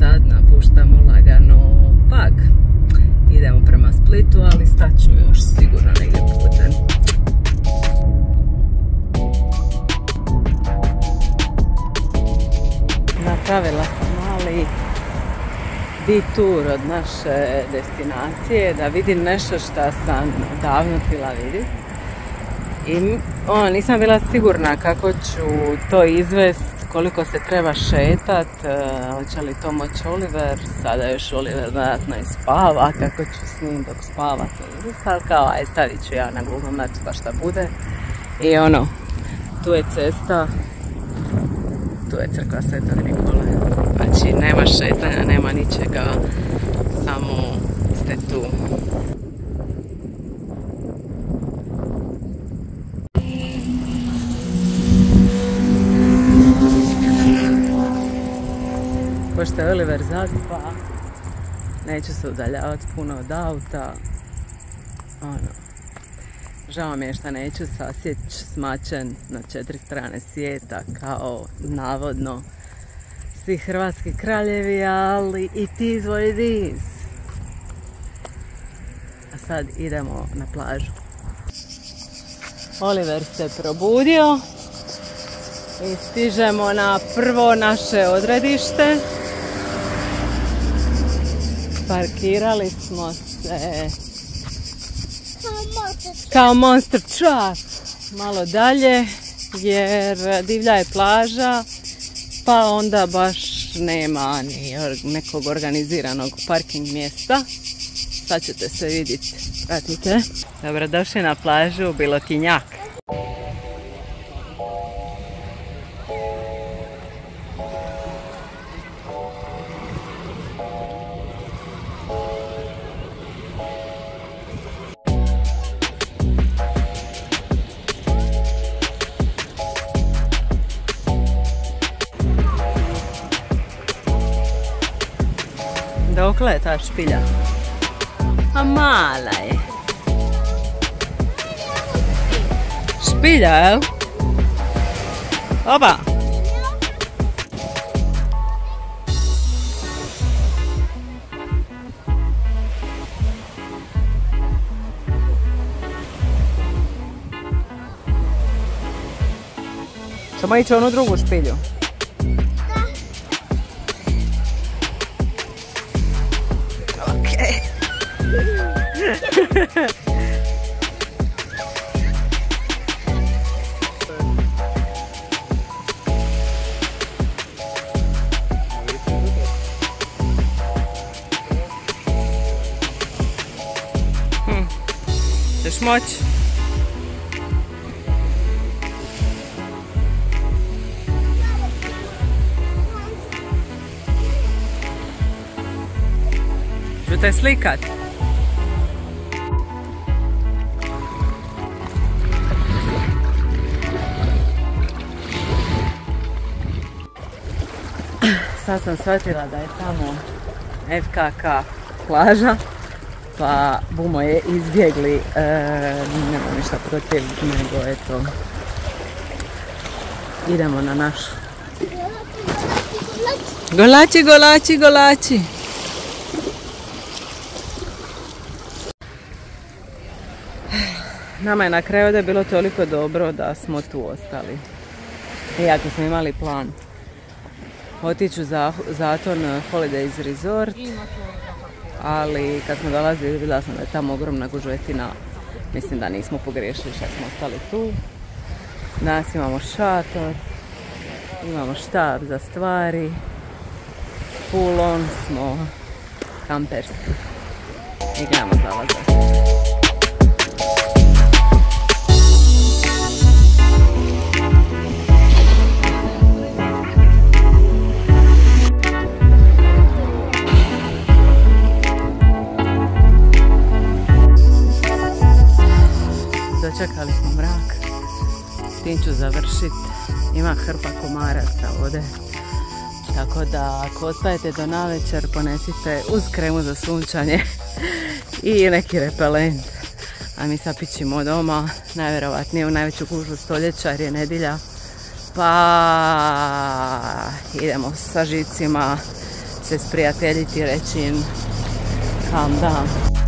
sad napuštamo lagano Pag. Idemo prema Splitu, ali staću još sigurno negdje putem. Napravila sam mali detour od naše destinacije da vidim nešto što sam davno htjela vidjeti. I nisam bila sigurna kako ću to izvest, koliko se treba šetat, hoće li to moći Oliver, sada još Oliver dodatno i spava, kako ću s njim dok spava to izvest, ali kao aj stavit ću ja na Google Maps pa šta bude. I tu je cesta, tu je crkva Svetog Nikole, znači nema šetanja, nema ničega, samo ste tu. Pošto je Oliver zaspa, neću se udaljavati puno od auta. Žao mi je što neću sasjeći smačen na 4 strane svijeta kao navodno svi hrvatski kraljevi, ali it is what it is. A sad idemo na plažu. Oliver se probudio i stižemo na prvo naše odredište. Parkirali smo se kao monster truck malo dalje jer divlja je plaža, pa onda baš nema ni nekog organiziranog parking mjesta. Sad ćete se vidjeti, pratite. Dobrodošli na plažu Bilotinjak. Dokle je ta špilja? A mala je. Špilja, jel? Oba! Ćemo ići u onu drugu špilju. Ćeš moći? Ću te slikat. Sad sam shvatila da je tamo FKK plaža, pa bumo je izbjegli, nemam ništa protiv, nego eto, idemo na našu. Golači, golači, golači! Nama je na kraju ovdje bilo toliko dobro da smo tu ostali. Iako smo imali plan otići u Zaton Holidays Resort, ali kad smo dolazili vidjela sam da je tamo ogromna gužvetina. Mislim da nismo pogriješili što smo ostali tu. Danas imamo šator, imamo štab za stvari, full on smo kamperski i gledamo zalazak. Dočekali smo mrak, s tim ću završiti, ima hrpa komaraca ovdje, tako da ako ostajete do navečer ponesite uz kremu za sunčanje i neki repelent. A mi sad pićimo doma, najvjerovatnije u najveću gužvu stoljeća jer je nedjelja, pa idemo sa žicima se sprijateljiti i reći im calm down.